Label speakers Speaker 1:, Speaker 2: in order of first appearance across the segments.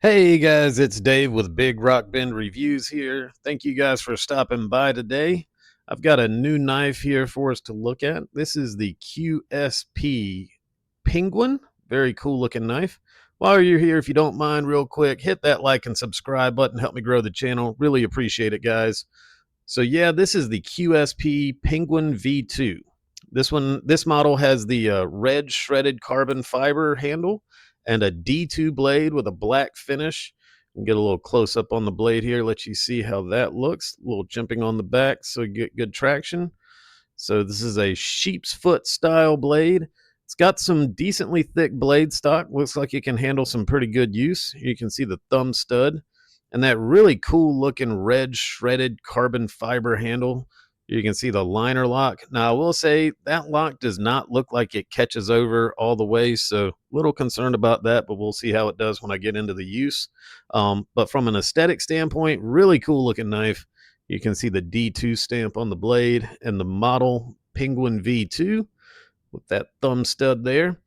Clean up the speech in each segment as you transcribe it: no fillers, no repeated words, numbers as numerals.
Speaker 1: Hey guys, it's Dave with Big Rock Bend Reviews here. Thank you guys for stopping by today. I've got a new knife here for us to look at. This is the QSP Penguin. Very cool looking knife. While you're here, if you don't mind, real quick, hit that like and subscribe button. Help me grow the channel. Really appreciate it, guys. So yeah, this is the QSP Penguin V2. This model has the red shredded carbon fiber handle and a D2 blade with a black finish. You can get a little close up on the blade here, let you see how that looks. A little jimping on the back, so you get good traction. So this is a sheep's foot style blade. It's got some decently thick blade stock. Looks like it can handle some pretty good use. You can see the thumb stud and that really cool looking red shredded carbon fiber handle. You can see the liner lock. Now I will say that lock does not look like it catches over all the way, so a little concerned about that, but we'll see how it does when I get into the use. But from an aesthetic standpoint, really cool looking knife. You can see the D2 stamp on the blade and the model Penguin V2 with that thumb stud there.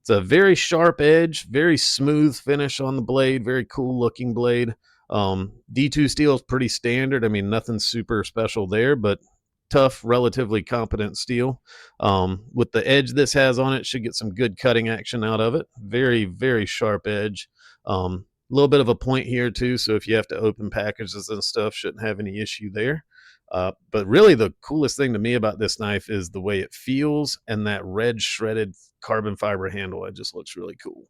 Speaker 1: It's a very sharp edge, very smooth finish on the blade, very cool looking blade. D2 steel is pretty standard. I mean, nothing super special there, but tough, relatively competent steel. With the edge this has on it, should get some good cutting action out of it. Very, very sharp edge. A little bit of a point here too, so if you have to open packages and stuff, shouldn't have any issue there. But really, the coolest thing to me about this knife is the way it feels and that red shredded carbon fiber handle. It just looks really cool.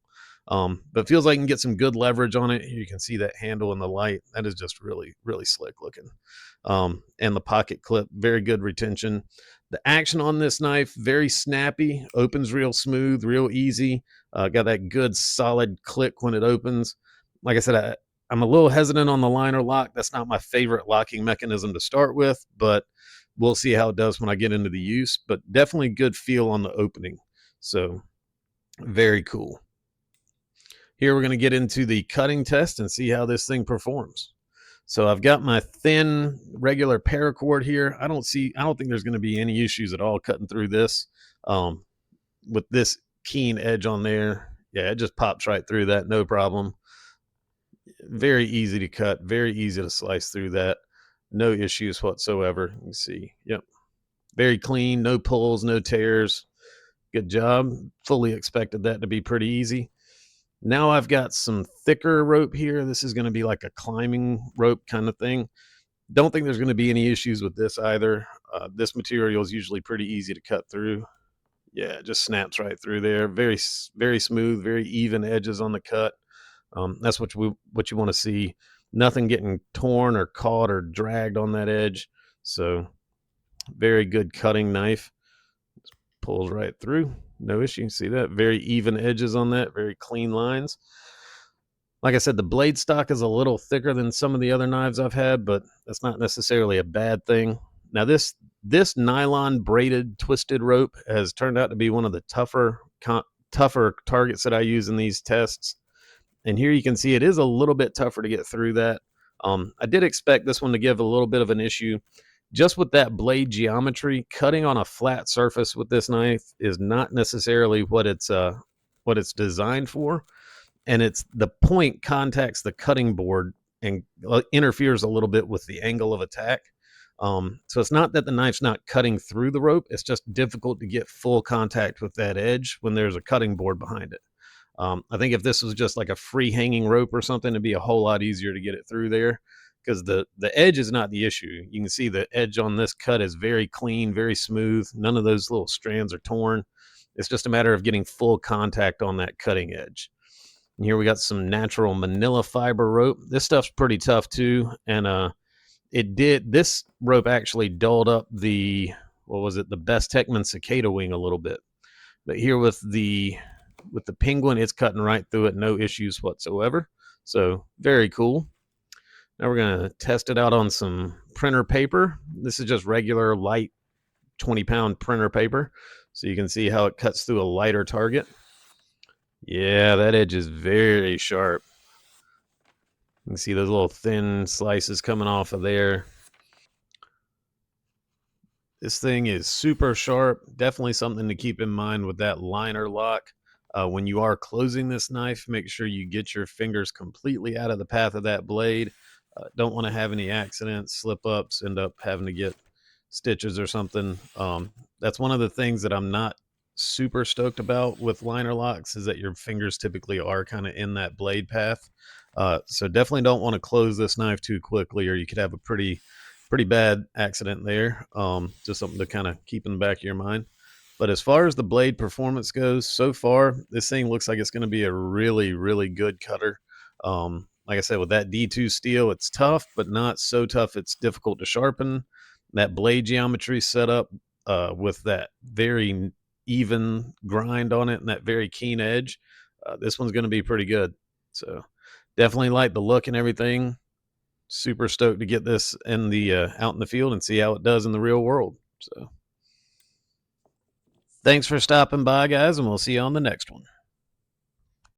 Speaker 1: But feels like you can get some good leverage on it. You can see that handle in the light. That is just really, really slick looking. And the pocket clip, very good retention. The action on this knife, very snappy, opens real smooth, real easy. Got that good solid click when it opens. Like I said, I'm a little hesitant on the liner lock. That's not my favorite locking mechanism to start with, but we'll see how it does when I get into the use. But definitely good feel on the opening. So very cool. Here we're going to get into the cutting test and see how this thing performs. So I've got my thin regular paracord here. I don't think there's going to be any issues at all cutting through this. With this keen edge on there, yeah, it just pops right through that, no problem. Very easy to cut, very easy to slice through that. No issues whatsoever. You can see, yep. Very clean, no pulls, no tears. Good job. Fully expected that to be pretty easy. Now I've got some thicker rope here. This is going to be like a climbing rope kind of thing. Don't think there's going to be any issues with this either. This material is usually pretty easy to cut through. Yeah, it just snaps right through there. Very, very smooth, very even edges on the cut. That's what you want to see. Nothing getting torn or caught or dragged on that edge. So very good cutting knife. Just pulls right through. No issue. See that? Very even edges on that. Very clean lines. Like I said, the blade stock is a little thicker than some of the other knives I've had, but that's not necessarily a bad thing. Now this nylon braided twisted rope has turned out to be one of the tougher targets that I use in these tests. And here you can see it is a little bit tougher to get through that. I did expect this one to give a little bit of an issue. Just with that blade geometry, cutting on a flat surface with this knife is not necessarily what it's designed for. And it's the point contacts the cutting board and interferes a little bit with the angle of attack. So it's not that the knife's not cutting through the rope. It's just difficult to get full contact with that edge when there's a cutting board behind it. I think if this was just like a free hanging rope or something, it'd be a whole lot easier to get it through there because the edge is not the issue. You can see the edge on this cut is very clean, very smooth. None of those little strands are torn. It's just a matter of getting full contact on that cutting edge. And here we got some natural manila fiber rope. This stuff's pretty tough too. And this rope actually dulled up the Best Techman cicada wing a little bit. But here with the Penguin, it's cutting right through it, no issues whatsoever. So very cool. Now we're going to test it out on some printer paper. This is just regular light 20-pound printer paper. So you can see how it cuts through a lighter target. Yeah, that edge is very sharp. You can see those little thin slices coming off of there. This thing is super sharp. Definitely something to keep in mind with that liner lock. When you are closing this knife, make sure you get your fingers completely out of the path of that blade. Don't want to have any accidents, slip ups, end up having to get stitches or something. That's one of the things that I'm not super stoked about with liner locks, is that your fingers typically are kind of in that blade path. So definitely don't want to close this knife too quickly, or you could have a pretty bad accident there. Just something to kind of keep in the back of your mind. But as far as the blade performance goes, so far this thing looks like it's going to be a really good cutter. Like I said, with that D2 steel, it's tough, but not so tough it's difficult to sharpen. That blade geometry set up with that very even grind on it and that very keen edge, this one's going to be pretty good. So definitely like the look and everything. Super stoked to get this in the out in the field and see how it does in the real world. So thanks for stopping by, guys, and we'll see you on the next one.